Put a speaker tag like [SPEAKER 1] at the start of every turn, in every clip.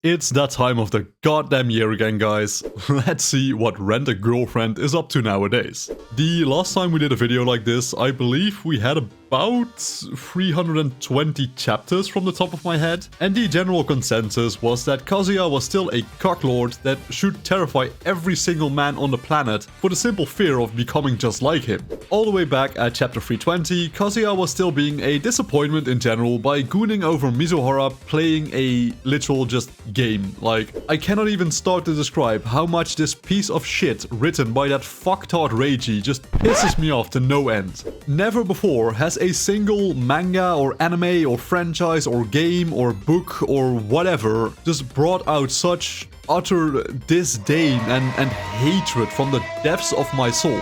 [SPEAKER 1] It's that time of the goddamn year again, guys. Let's see what Rent a Girlfriend is up to nowadays. The last time we did a video like this, I believe we had about 320 chapters from the top of my head, and the general consensus was that Kazuya was still a cocklord that should terrify every single man on the planet for the simple fear of becoming just like him. All the way back at chapter 320, Kazuya was still being a disappointment in general by gooning over Mizuhara, playing a literal just game. Like, I cannot even start to describe how much this piece of shit written by that fucktard Reiji just pisses me off to no end. Never before has a single manga or anime or franchise or game or book or whatever just brought out such utter disdain and hatred from the depths of my soul.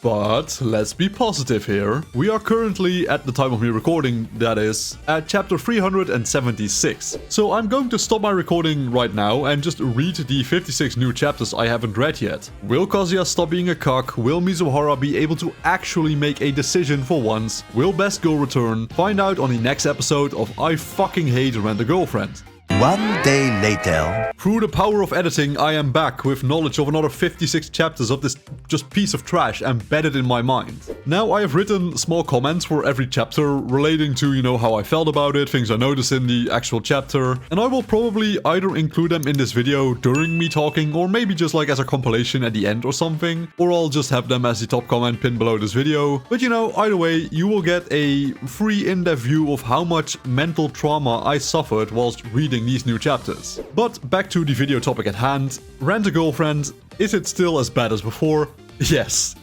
[SPEAKER 1] But let's be positive here. We are currently, at the time of me recording, that is, at chapter 376. So I'm going to stop my recording right now and just read the 56 new chapters I haven't read yet. Will Kazuya stop being a cuck? Will Mizuhara be able to actually make a decision for once? Will Best Girl return? Find out on the next episode of I Fucking Hate Rent a Girlfriend.
[SPEAKER 2] One day later.
[SPEAKER 1] Through the power of editing, I am back with knowledge of another 56 chapters of this just piece of trash embedded in my mind. Now, I have written small comments for every chapter relating to, you know, how I felt about it, things I noticed in the actual chapter, and I will probably either include them in this video during me talking, or maybe just like as a compilation at the end or something, or I'll just have them as the top comment pinned below this video. But you know, either way, you will get a free in-depth view of how much mental trauma I suffered whilst reading these new chapters. But back to the video topic at hand. Rent a Girlfriend, is it still as bad as before? Yes.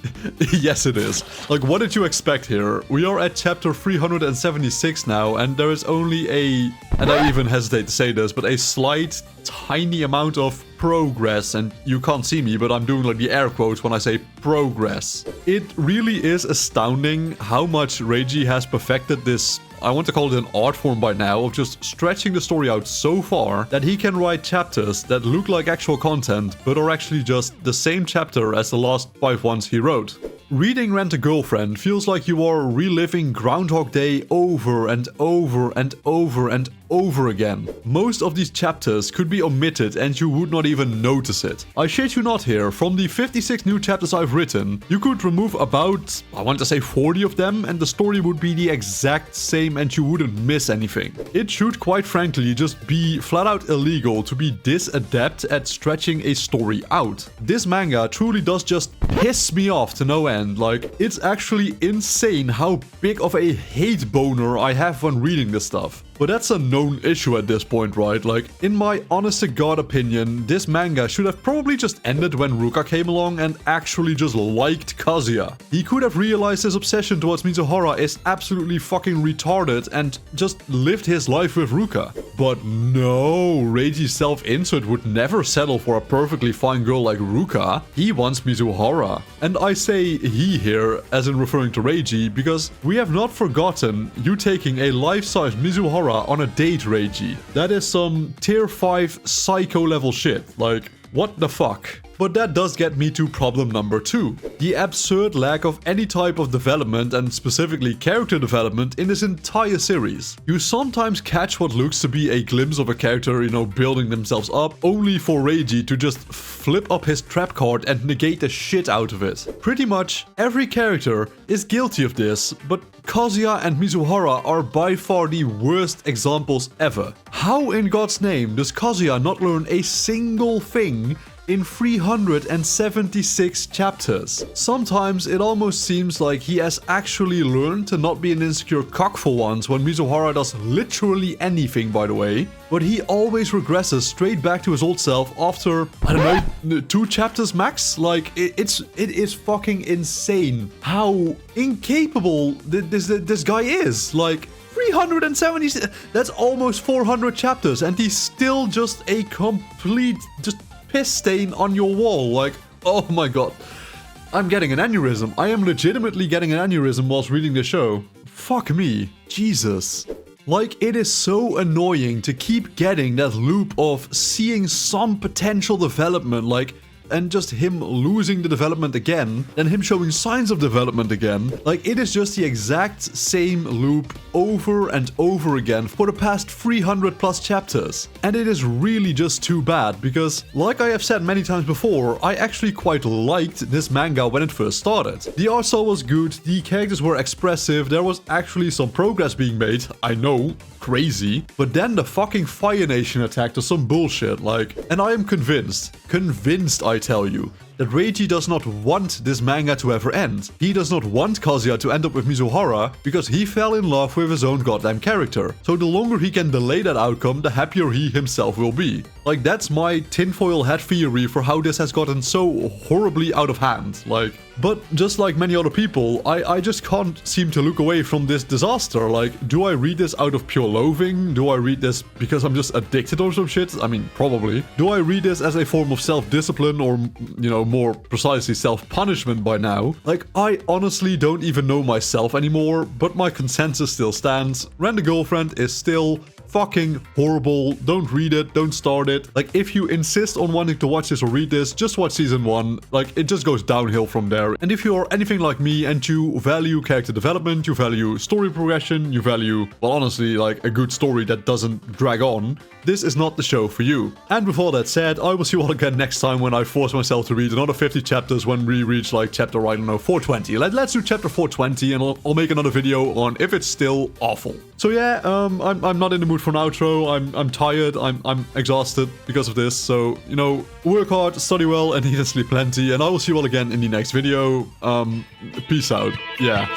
[SPEAKER 1] Yes it is. Like, what did you expect here? We are at chapter 376 now, and there is only a, and I even hesitate to say this, but a slight, tiny amount of progress, and you can't see me, but I'm doing like the air quotes when I say progress. It really is astounding how much Reiji has perfected this, I want to call it an art form by now, of just stretching the story out so far that he can write chapters that look like actual content, but are actually just the same chapter as the last 5 ones he wrote. Reading Rent a Girlfriend feels like you are reliving Groundhog Day over and over and over and over again. Most of these chapters could be omitted and you would not even notice it. I shit you not here, from the 56 new chapters I've written, you could remove about, I want to say 40 of them, and the story would be the exact same and you wouldn't miss anything. It should quite frankly just be flat out illegal to be this adept at stretching a story out. This manga truly does just piss me off to no end. Like, it's actually insane how big of a hate boner I have when reading this stuff. But that's a known issue at this point, right? Like, in my honest to god opinion, this manga should have probably just ended when Ruka came along and actually just liked Kazuya. He could have realized his obsession towards Mizuhara is absolutely fucking retarded and just lived his life with Ruka. But no, Reiji's self-insert would never settle for a perfectly fine girl like Ruka. He wants Mizuhara. And I say he here, as in referring to Reiji, because we have not forgotten you taking a life-size Mizuhara on a date, Reiji. That is some tier 5 psycho level shit. Like, what the fuck? But that does get me to problem number 2. The absurd lack of any type of development, and specifically character development, in this entire series. You sometimes catch what looks to be a glimpse of a character, you know, building themselves up, only for Reiji to just flip up his trap card and negate the shit out of it. Pretty much every character is guilty of this, but Kazuya and Mizuhara are by far the worst examples ever. How in God's name does Kazuya not learn a single thing in 376 chapters? Sometimes it almost seems like he has actually learned to not be an insecure cock for once when Mizuhara does literally anything, by the way. But he always regresses straight back to his old self after, I don't know, 2 chapters max? Like, it is fucking insane how incapable this guy is. Like, 370, that's almost 400 chapters, and he's still just a complete, just piss stain on your wall. Like, oh my god. I'm getting an aneurysm. I am legitimately getting an aneurysm whilst reading the show. Fuck me. Jesus. Like, it is so annoying to keep getting that loop of seeing some potential development. Like, and just him losing the development again, then him showing signs of development again. Like, it is just the exact same loop over and over again for the past 300 plus chapters. And it is really just too bad because, like I have said many times before, I actually quite liked this manga when it first started. The art style was good, the characters were expressive, there was actually some progress being made, I know, crazy, but then the fucking Fire Nation attacked or some bullshit, like, and I am convinced I tell you, that Reiji does not want this manga to ever end. He does not want Kazuya to end up with Mizuhara because he fell in love with his own goddamn character. So the longer he can delay that outcome, the happier he himself will be. Like, that's my tinfoil hat theory for how this has gotten so horribly out of hand. Like, but just like many other people, I just can't seem to look away from this disaster. Like, do I read this out of pure loathing? Do I read this because I'm just addicted or some shit? I mean, probably. Do I read this as a form of self-discipline or, you know, more precisely self-punishment by now? Like, I honestly don't even know myself anymore, but my consensus still stands. Rent a Girlfriend is still fucking horrible. Don't read it, don't start it. Like, if you insist on wanting to watch this or read this, just watch season 1. Like, it just goes downhill from there. And if you're anything like me and you value character development, you value story progression, you value, well, honestly, like a good story that doesn't drag on, this is not the show for you. And with all that said, I will see you all again next time when I force myself to read another 50 chapters when we reach like chapter, I don't know, 420. Let's do chapter 420 and I'll make another video on if it's still awful. So yeah, I'm not in the mood for an outro. I'm tired. I'm exhausted because of this. So, you know, work hard, study well, and eat and sleep plenty. And I will see you all again in the next video. Peace out. Yeah.